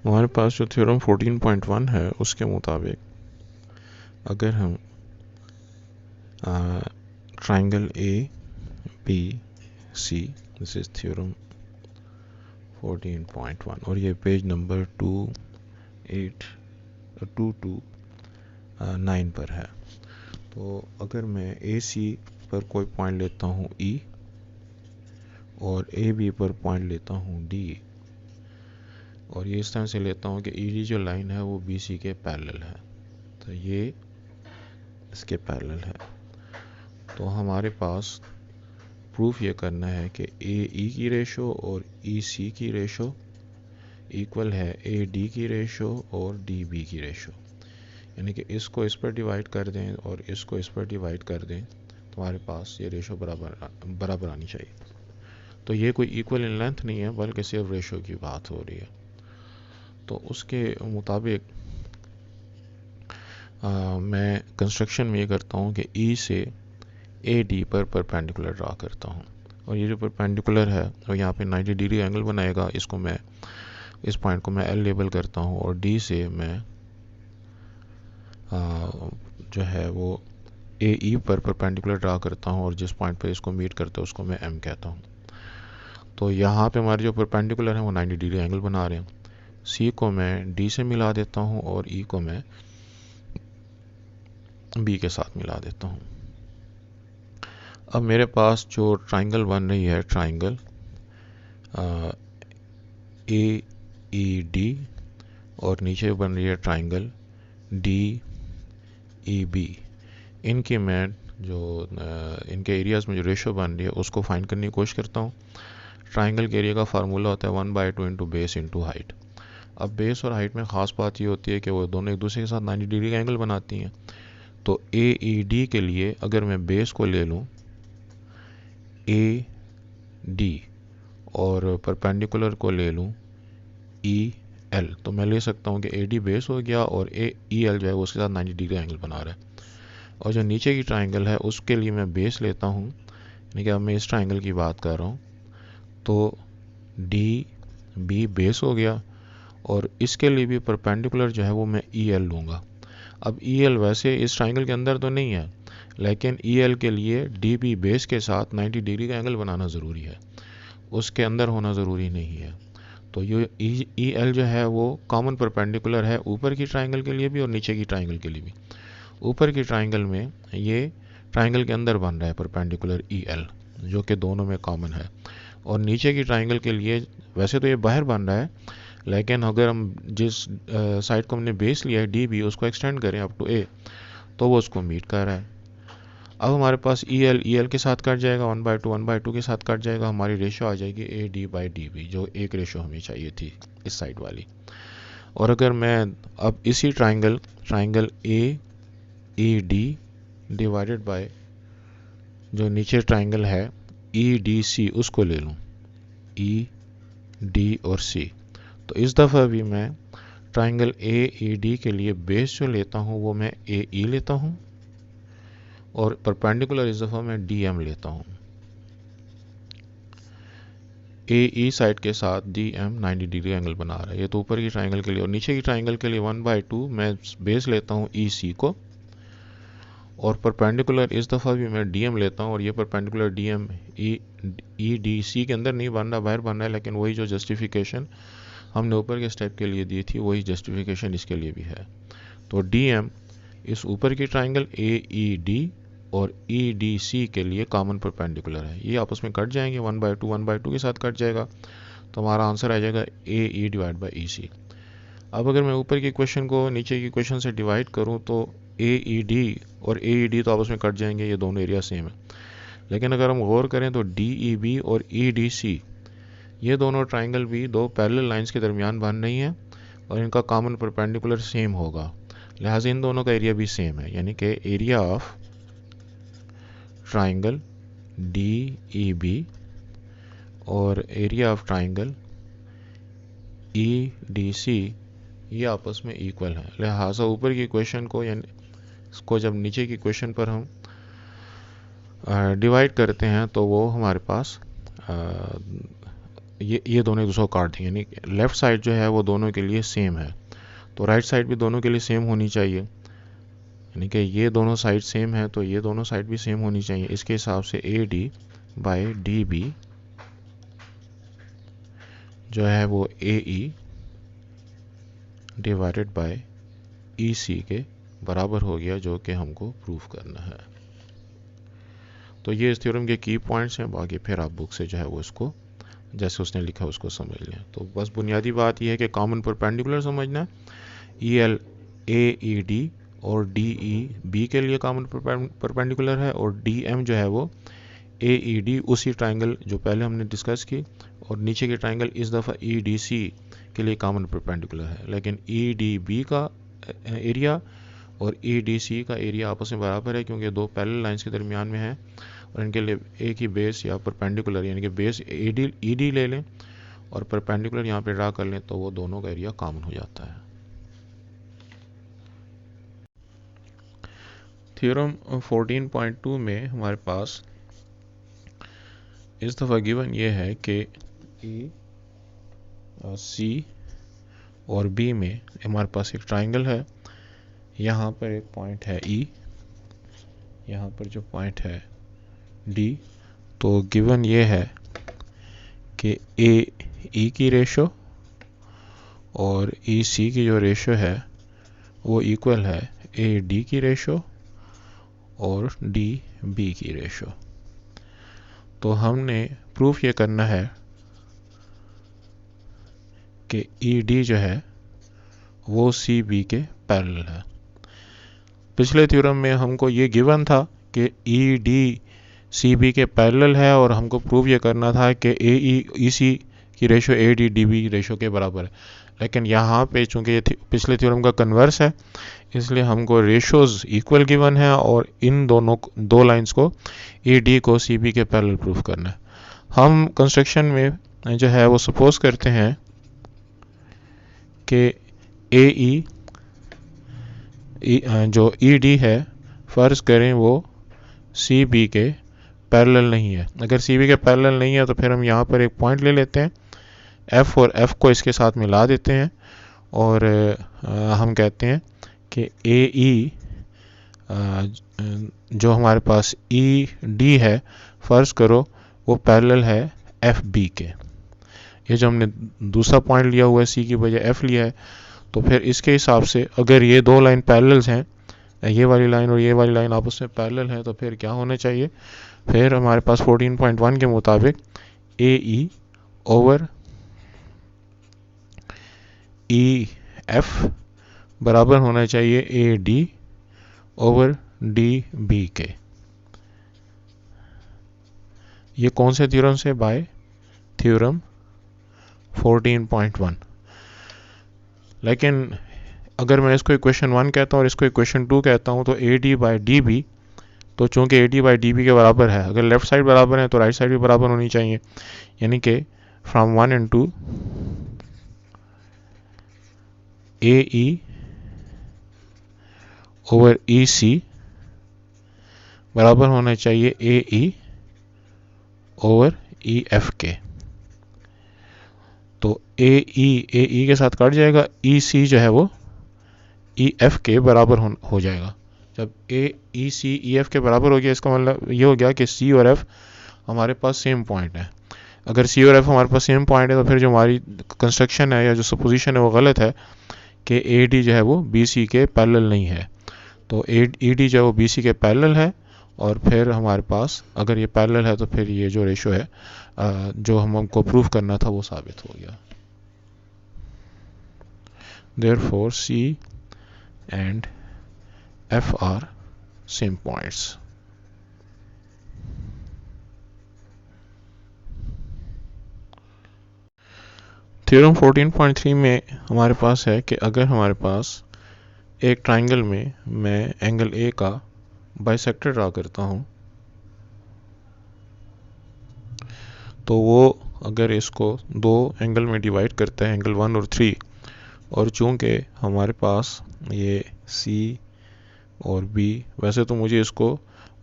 हमारे पास जो थ्योरम 14.1 है उसके मुताबिक अगर हम triangle A B C, this is theorem 14.1 और ये पेज नंबर 229 पर है। तो अगर मैं ए सी पर कोई पॉइंट लेता हूँ ई और ए बी पर पॉइंट लेता हूँ डी, और ये इस तरह से लेता हूँ कि ई डी जो लाइन है वो बी सी के पैरेलल है, तो ये इसके पैरेलल है, तो हमारे पास प्रूफ ये करना है कि ए ई की रेशो और ई सी की रेशो इक्वल है ए डी की रेशो और डी बी की रेशो। यानी कि इसको इस पर डिवाइड कर दें और इसको इस पर डिवाइड कर दें तो हमारे पास ये रेशो बराबर आनी चाहिए। तो ये कोई इक्वल इन लेंथ नहीं है बल्कि सिर्फ रेशो की बात हो रही है। तो उसके मुताबिक मैं कंस्ट्रक्शन में ये करता हूँ कि ई से ए डी पर परपेंडिकुलर ड्रा करता हूँ, और ये जो परपेंडिकुलर है वो यहाँ पे 90 डिग्री एंगल बनाएगा। इसको मैं इस पॉइंट को मैं एल लेबल करता हूँ और डी से मैं जो है वो ए ई पर परपेंडिकुलर ड्रा करता हूँ, और जिस पॉइंट पर इसको मीट करता है उसको मैं एम कहता हूँ। तो यहाँ पे हमारे जो परपेंडिकुलर हैं वो 90 डिग्री एंगल बना रहे हैं। सी को मैं डी से मिला देता हूँ और ई को मैं बी के साथ मिला देता हूँ। अब मेरे पास जो ट्राइंगल बन रही है, ट्राइंगल ए ई डी, और नीचे बन रही है ट्राइंगल डी ई बी, इनकी मैं जो इनके एरियाज़ में जो रेशो बन रही है उसको फाइंड करने की कोशिश करता हूँ। ट्राइंगल के एरिया का फार्मूला होता है 1/2 इंटू बेस इंटू हाइट। अब बेस और हाइट में ख़ास बात ये होती है कि वो दोनों एक दूसरे के साथ 90 डिग्री का एंगल बनाती हैं। तो ए ई डी के लिए अगर मैं बेस को ले लूँ ए डी और परपेंडिकुलर को ले लूँ ई एल, तो मैं ले सकता हूँ कि ए डी बेस हो गया और ए ई एल जो है वो उसके साथ 90 डिग्री एंगल बना रहा है। और जो नीचे की ट्राइंगल है उसके लिए मैं बेस लेता हूँ, यानी कि अब मैं इस ट्राइंगल की बात कर रहा हूँ, तो डी बी बेस हो गया और इसके लिए भी परपेंडिकुलर जो है वो मैं ई एल लूँगा। अब ई एल वैसे इस ट्राइंगल के अंदर तो नहीं है, लेकिन ई एल के लिए डी बी बेस के साथ 90 डिग्री का एंगल बनाना ज़रूरी है, उसके अंदर होना ज़रूरी नहीं है। तो ये ई एल जो है वो कॉमन परपेंडिकुलर है ऊपर की ट्राइंगल के लिए भी और नीचे की ट्राइंगल के लिए भी। ऊपर की ट्राइंगल में ये ट्राइंगल के अंदर बन रहा है परपेंडिकुलर ई एल, जो कि दोनों में कॉमन है, और नीचे की ट्राइंगल के लिए वैसे तो ये बाहर बन रहा है, लेकिन अगर हम जिस साइड को हमने बेस लिया है डी बी उसको एक्सटेंड करें अप टू ए तो वो उसको मीट कर रहा है। अब हमारे पास ई एल के साथ कट जाएगा, 1/2 के साथ कट जाएगा, हमारी रेशो आ जाएगी A D by D B, जो एक रेशो हमें चाहिए थी इस साइड वाली। और अगर मैं अब इसी triangle A E D divided by जो नीचे ट्राइंगल है ई डी सी उसको ले लूँ, ई डी और सी, तो इस दफ़ा भी मैं ट्राइंगल ए ई डी के लिए बेस जो लेता हूँ वो मैं ए ई लेता हूँ, और परपेंडिकुलर इस दफ़ा मैं डी एम लेता हूँ। ए ई साइड के साथ डी एम 90 डिग्री एंगल बना रहा है, ये तो ऊपर की ट्राइंगल के लिए, और नीचे की ट्राइंगल के लिए 1/2 मैं बेस लेता हूँ ई सी को, और परपेंडिकुलर इस दफ़ा भी मैं डी एम लेता हूँ, और ये perpendicular D M E D C के अंदर नहीं बन रहा, बाहर बन रहा है, लेकिन वही जो जस्टिफिकेशन हमने ऊपर के स्टेप के लिए दी थी वही जस्टिफिकेशन इसके लिए भी है। तो डी एम इस ऊपर की ट्राइंगल ए ई डी और ई डी सी के लिए कॉमन परपेंडिकुलर है, ये आपस में कट जाएंगे, 1/2 के साथ कट जाएगा, तो हमारा आंसर आ जाएगा ए ई डिवाइड बाई ई सी। अब अगर मैं ऊपर की क्वेश्चन को नीचे की क्वेश्चन से डिवाइड करूं तो ए ई डी और ए ई डी तो आपस में कट जाएंगे, ये दोनों एरिया सेम है, लेकिन अगर हम गौर करें तो डी ई बी और ई डी सी ये दोनों ट्राइंगल भी दो पैरेलल लाइंस के दरमियान बन रही हैं और इनका कॉमन परपेंडिकुलर सेम होगा, लिहाजा इन दोनों का एरिया भी सेम है, यानी कि area of triangle D E B और area of triangle E D C ये आपस में इक्वल है। लिहाजा ऊपर की क्वेश्चन को यानी इसको जब नीचे की क्वेश्चन पर हम डिवाइड करते हैं तो वो हमारे पास ये दोनों एक दूसरे को काट देंगे, यानी लेफ़्ट साइड जो है वो दोनों के लिए सेम है, तो राइट साइड भी दोनों के लिए सेम होनी चाहिए, यानी कि ये दोनों साइड सेम है तो ये दोनों साइड भी सेम होनी चाहिए। इसके हिसाब से A D by D B जो है वो ए ई डिवाइडेड बाय ई सी के बराबर हो गया, जो कि हमको प्रूफ करना है। तो ये इस थ्योरम के की पॉइंट्स हैं, बाकी फिर आप बुक से जो है वो इसको जैसे उसने लिखा उसको समझ लें। तो बस बुनियादी बात यह है कि कॉमन परपेंडिकुलर समझना है, E L A E D और डी ई बी के लिए कॉमन परपेंडिकुलर है, और डी एम जो है वो ए ई डी उसी ट्राइंगल जो पहले हमने डिस्कस की, और नीचे के ट्राइंगल इस दफ़ा ई डी सी के लिए कॉमन परपेंडिकुलर है, लेकिन ई डी बी का एरिया और ई डी सी का एरिया आपस में बराबर है, क्योंकि दो पैरेलल लाइंस के दरमियान में है, और इनके लिए एक ही बेस या परपेंडिकुलर, यानी कि बेस ई डी ले लें और परपेंडिकुलर यहाँ पे ड्रा कर लें, तो वो दोनों का एरिया कॉमन हो जाता है। थ्योरम 14.2 में हमारे पास इस दफ़ा गिवन ये है कि ए सी और बी में हमारे पास एक ट्राइंगल है, यहाँ पर एक पॉइंट है ई, यहाँ पर जो पॉइंट है डी। तो गिवन ये है कि ए ई की रेशो और ई सी की जो रेशो है वो इक्वल है ए डी की रेशो और डी बी की रेशो। तो हमने प्रूफ ये करना है कि ई डी जो है वो सी बी के पैरेलल है। पिछले थ्योरम में हमको ये गिवन था कि ई डी सी बी के पैरेलल है, और हमको प्रूव ये करना था कि ए ई सी की ratio A D D B ratio के बराबर है, लेकिन यहाँ पे चूंकि ये पिछले थ्योरम का कन्वर्स है, इसलिए हमको रेशोज इक्वल गिवन है, और इन दोनों दो लाइंस को ए डी को सी बी के पैरेलल प्रूफ करना है। हम कंस्ट्रक्शन में जो है वो सपोज करते हैं कि ए ई जो ई डी है फ़र्ज़ करें वो सी बी के पैरेलल नहीं है। अगर सी बी के पैरेलल नहीं है तो फिर हम यहाँ पर एक पॉइंट ले लेते हैं एफ़, और एफ़ को इसके साथ मिला देते हैं, और हम कहते हैं कि ए ई जो हमारे पास ई डी है फ़र्ज़ करो वो पैरेलल है एफ बी के। ये जो हमने दूसरा पॉइंट लिया हुआ है सी की बजाय एफ लिया है, तो फिर इसके हिसाब से अगर ये दो लाइन पैरेलल्स हैं, ये वाली लाइन और ये वाली लाइन आपस में पैरेलल है, तो फिर क्या होना चाहिए, फिर हमारे पास 14.1 के मुताबिक ए ई ओवर ई एफ बराबर होना चाहिए A D over D B के। ये कौन से थ्योरम से? By theorem 14.1। लेकिन अगर मैं इसको इक्वेशन 1 कहता हूँ और इसको इक्वेशन 2 कहता हूँ, तो A D by D B, तो चूंकि A D by D B के बराबर है, अगर लेफ्ट साइड बराबर है तो राइट साइड भी बराबर होनी चाहिए, यानी कि from 1 and 2 A E over E C बराबर होना चाहिए ए ई ओवर ई एफ के। तो ए ई के साथ कट जाएगा, ई सी जो है वो ई एफ के बराबर हो जाएगा। जब ए ई सी ई एफ के बराबर हो गया, इसका मतलब ये हो गया कि सी और एफ हमारे पास सेम पॉइंट है। अगर सी और एफ हमारे पास सेम पॉइंट है तो फिर जो हमारी कंस्ट्रक्शन है या जो सपोजिशन है वो गलत है कि ए डी जो है वो बी सी के पैरेलल नहीं है। तो ए डी जो है वो बी सी के पैरेलल है, और फिर हमारे पास अगर ये पैरेलल है तो फिर ये जो रेशो है जो हमको प्रूफ करना था वो साबित हो गया। Therefore C and F are same points. Theorem 14.3 में हमारे पास है कि अगर हमारे पास एक ट्राइंगल में मैं एंगल ए का बाइसेक्टर ड्रा करता हूं, तो वो अगर इसको दो एंगल में डिवाइड करता है, एंगल 1 और 3, और चूंकि हमारे पास ये C और B, वैसे तो मुझे इसको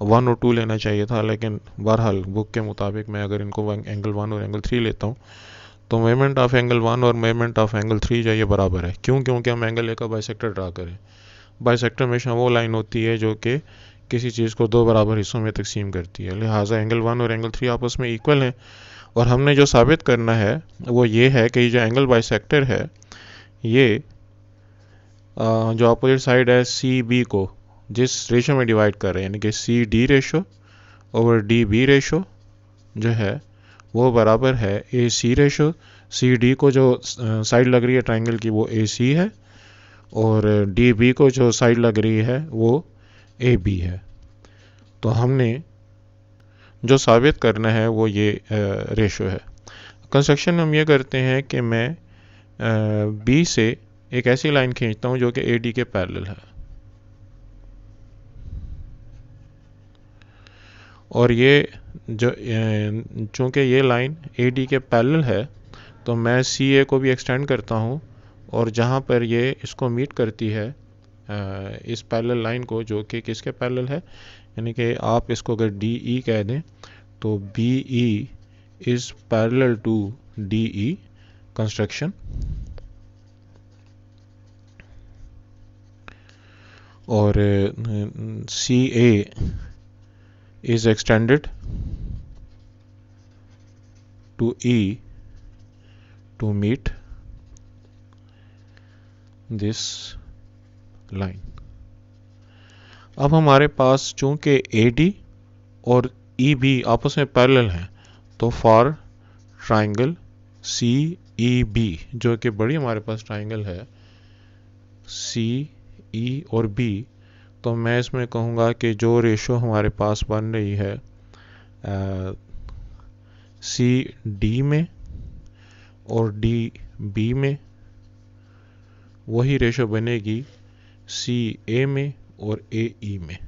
1 और 2 लेना चाहिए था, लेकिन बहरहाल बुक के मुताबिक मैं अगर इनको एंगल 1 और एंगल 3 लेता हूँ तो मेजरमेंट ऑफ एंगल 1 और मेजरमेंट ऑफ एंगल 3 जो है ये बराबर है। क्यों? क्योंकि हम एंगल ए का बाइसेक्टर ड्रा करें। बाइसेक्टर हमेशा वो लाइन होती है जो कि किसी चीज़ को दो बराबर हिस्सों में तकसीम करती है। लिहाजा एंगल 1 और एंगल 3 आपस में इक्वल हैं। और हमने जो साबित करना है वो ये है कि जो एंगल बाइसेक्टर है ये जो अपोजिट साइड है सी बी को जिस रेशो में डिवाइड कर रहे हैं, यानी कि C D ratio over D B ratio जो है वो बराबर है ए सी रेशो। सी डी को जो साइड लग रही है ट्राइंगल की वो ए सी है, और डी बी को जो साइड लग रही है वो ए बी है। तो हमने जो साबित करना है वो ये रेशो है। कंस्ट्रक्शन में हम ये करते हैं कि मैं बी से एक ऐसी लाइन खींचता हूँ जो कि ए डी के पैरेलल है, और ये जो चूँकि ये लाइन ए डी के पैरेलल है तो मैं सी ए को भी एक्सटेंड करता हूँ, और जहाँ पर ये इसको मीट करती है इस पैरेलल लाइन को जो कि किसके पैरेलल है, यानी कि आप इसको अगर डी ई कह दें तो B E is parallel to D E construction, और C A is extended to E to meet this line. अब हमारे पास चूंकि AD और EB आपस में पैरेलल हैं तो फॉर ट्राइंगल CEB जो कि बड़ी हमारे पास ट्राइंगल है CE और B, तो मैं इसमें कहूँगा कि जो रेशो हमारे पास बन रही है सी डी में और डी बी में वही रेशो बनेगी सी ए में और ए ई में,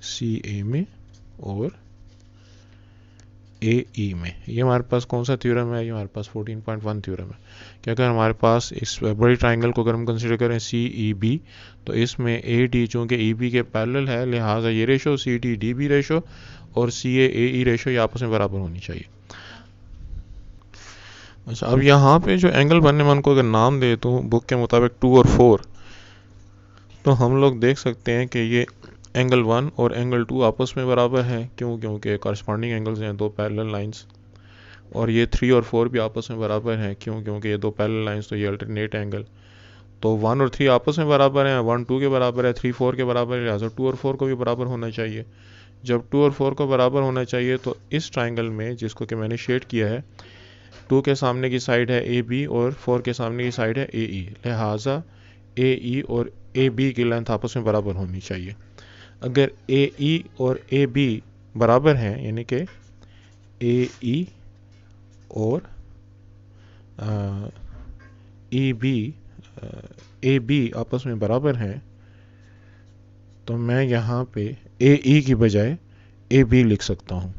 सी ए में और ए ई में। ये हमारे पास कौन सा थ्योरम है? ये हमारे पास 14.1 थ्योरम है कि अगर हमारे पास इस बड़ी ट्राइंगल को अगर हम कंसिडर करें सी ई बी तो इसमें ए डी चूँकि ई बी के पैरेलल है, लिहाजा ये ratio C D D B ratio और सी ए ई रेशो ये आपस में बराबर होनी चाहिए। अच्छा, अब यहाँ पे जो एंगल बनने में उनको अगर नाम दे तो बुक के मुताबिक 2 और 4, तो हम लोग देख सकते हैं कि ये एंगल 1 और एंगल 2 आपस में बराबर हैं। क्यों? क्योंकि कॉरस्पॉन्डिंग एंगल्स हैं, दो पैरेलल लाइंस। और ये 3 और 4 भी आपस में बराबर हैं। क्यों? क्योंकि ये दो पैरेलल लाइंस, तो ये अल्टरनेट एंगल। तो 1 और 3 आपस में बराबर हैं, 1 2 के बराबर है, 3 4 के बराबर है, लिहाजा 2 और 4 को भी बराबर होना चाहिए। जब 2 और 4 को बराबर होना चाहिए तो इस ट्राइंगल में जिसको कि मैंने शेड किया है 2 के सामने की साइड है ए बी और 4 के सामने की साइड है ए ई, लिहाजा ए ई और ए बी की लेंथ आपस में बराबर होनी चाहिए। अगर ए ई और ए बी बराबर हैं, यानी कि ए ई और ई बी ए बी आपस में बराबर हैं, तो मैं यहाँ पे ए ई की बजाय ए बी लिख सकता हूँ।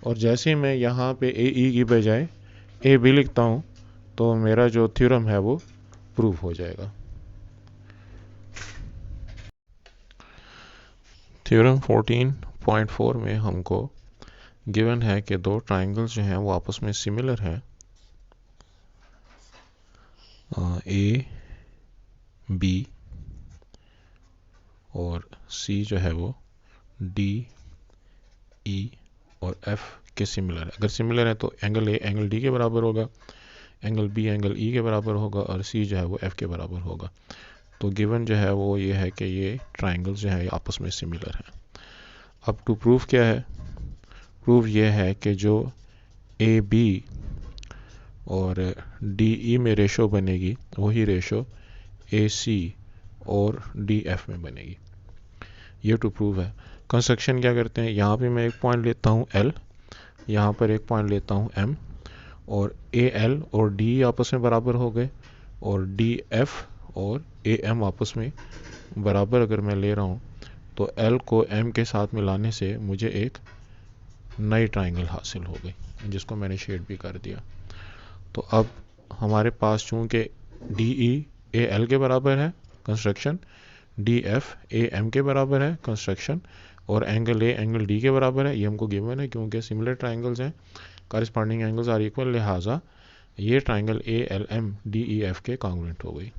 और जैसे मैं यहाँ पे ए ई की बजाय ए बी लिखता हूँ तो मेरा जो थ्योरम है वो प्रूव हो जाएगा। थ्योरम 14.4 में हमको गिवन है कि दो ट्राइंगल्स जो हैं वो आपस में सिमिलर हैं, ए बी और सी जो है वो डी ई और एफ के सिमिलर है। अगर सिमिलर है तो एंगल ए एंगल डी के बराबर होगा, एंगल बी एंगल ई के बराबर होगा, और सी जो है वो एफ के बराबर होगा। तो गिवन जो है वो ये है कि ये ट्राइंगल्स जो है आपस में सिमिलर हैं। अब टू प्रूफ क्या है? प्रूफ ये है कि जो ए बी और डी ई में रेशो बनेगी वही रेशो ए सी और डी एफ में बनेगी। ये टू प्रूव है। कंस्ट्रक्शन क्या करते हैं, यहाँ पे मैं एक पॉइंट लेता हूँ एल, यहाँ पर एक पॉइंट लेता हूँ एम, और ए एल और डी आपस में बराबर हो गए, और डी एफ और ए एम आपस में बराबर अगर मैं ले रहा हूँ तो एल को एम के साथ मिलाने से मुझे एक नई ट्राइंगल हासिल हो गई जिसको मैंने शेड भी कर दिया। तो अब हमारे पास चूँकि डी ई ए एल के बराबर है construction, D F A M के बराबर है कंस्ट्रक्शन, और एंगल ए एंगल डी के बराबर है, ये हमको गिवन है क्योंकि सिमिलर ट्राइंगल्स हैं, कॉरस्पॉन्डिंग एंगल्स आर इक्वल, लिहाजा ये ट्राइंगल ALMDEF के कॉन्ग्रुएंट हो गई।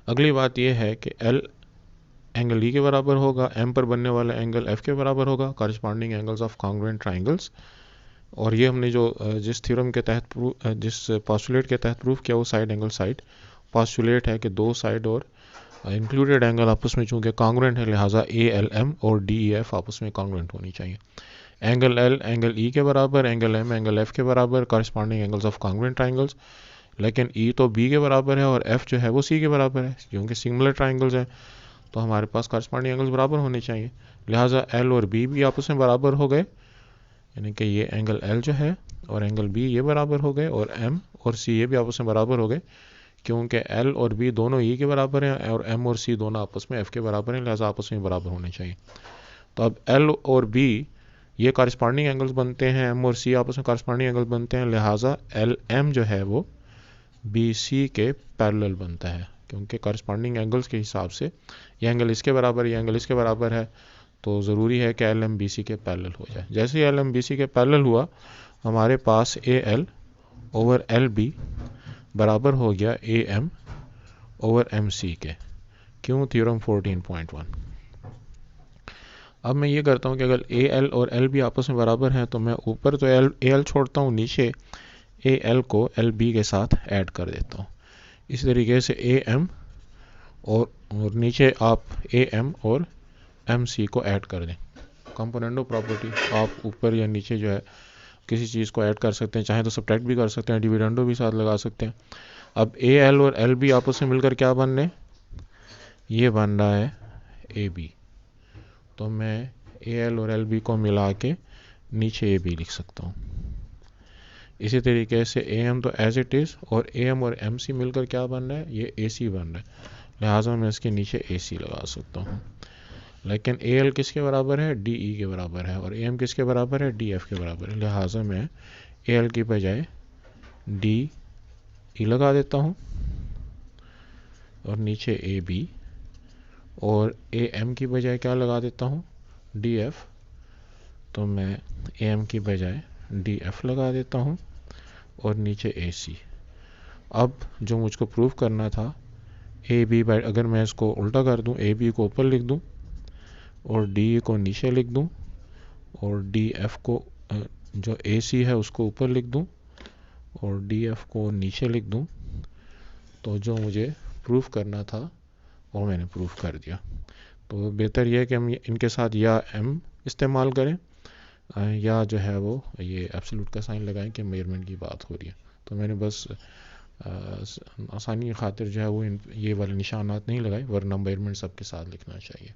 अगली बात यह है कि L एंगल E के बराबर होगा, M पर बनने वाला एंगल F के बराबर होगा, corresponding angles of congruent triangles. और ये हमने जो जिस थ्योरम के तहत जिस पॉस्टुलेट के तहत प्रूफ किया वो साइड एंगल साइड पॉस्टुलेट है कि दो साइड और इंक्लूडेड एंगल आपस में चूंकि कॉन्ग्रुएंट है, लिहाजा ALM और DEF आपस में कॉन्ग्रुएंट होनी चाहिए। एंगल L एंगल E के बराबर, एंगल M एंगल F के बराबर, corresponding angles of congruent triangles. लेकिन E तो B के बराबर है और F जो है वो C के बराबर है, क्योंकि सिमिलर ट्राइंगल्स हैं तो हमारे पास कॉरस्पॉन्डिंग एंगल्स बराबर होने चाहिए। लिहाजा L और B भी आपस में बराबर हो गए, यानी कि ये एंगल L जो है और एंगल B ये बराबर हो गए, और M और C ये भी आपस में बराबर हो गए, क्योंकि L और B दोनों E के बराबर हैं और M और C दोनों आपस में F के बराबर हैं, लिहाजा आपस में बराबर होने चाहिए। तो अब L और B ये कॉरस्पॉन्डिंग एंगल्स बनते हैं, M और C आपस में कॉरस्पॉन्डिंग एंगल बनते हैं, लिहाजा LM जो है वो BC के पैरेलल बनता है, क्योंकि कॉरस्पॉन्डिंग एंगल्स के हिसाब से ये एंगल इसके बराबर, ये एंगल इसके बराबर है, तो ज़रूरी है कि LM BC के पैरेलल हो जाए। जैसे ही LM BC के पैरेलल हुआ, हमारे पास AL ओवर LB बराबर हो गया AM ओवर MC के। क्यों? थ्योरम 14.1। अब मैं ये करता हूँ कि अगर AL और LB आपस में बराबर हैं तो मैं ऊपर तो AL छोड़ता हूँ, नीचे AL को LB के साथ ऐड कर देता हूँ। इस तरीके से AM और नीचे आप AM और MC को ऐड कर दें। कंपोनेंटो प्रॉपर्टी, आप ऊपर या नीचे जो है किसी चीज़ को ऐड कर सकते हैं, चाहे तो सब्ट्रैक्ट भी कर सकते हैं, डिविडेंडो भी साथ लगा सकते हैं। अब AL और LB आपस में मिलकर क्या बन रहे हैं? ये बन रहा है AB। तो मैं AL और LB को मिला के नीचे AB लिख सकता हूँ। इसी तरीके से AM तो एज इट इज़, और AM और MC मिलकर क्या बन रहा है? ये AC बन रहा है, लिहाजा मैं इसके नीचे AC लगा सकता हूँ। लेकिन AL किसके बराबर है? DE के बराबर है, और AM किसके बराबर है? DF के बराबर है, लिहाजा मैं AL की बजाय DE लगा देता हूँ और नीचे AB, और AM की बजाय क्या लगा देता हूँ? DF। तो मैं AM की बजाय DF लगा देता हूँ और नीचे AC। अब जो मुझको प्रूव करना था, AB अगर मैं इसको उल्टा कर दूँ, AB को ऊपर लिख दूँ और DE को नीचे लिख दूँ, और DF को जो AC है उसको ऊपर लिख दूँ और DF को नीचे लिख दूँ, तो जो मुझे प्रूफ करना था वो मैंने प्रूफ कर दिया। तो बेहतर यह है कि हम इनके साथ या M इस्तेमाल करें या जो है वो ये एब्सोल्यूट का साइन लगाएं कि मेजरमेंट की बात हो रही है। तो मैंने बस आसानी की खातिर जो है वो ये वाले निशानात नहीं लगाए, वरना मेजरमेंट सबके साथ लिखना चाहिए।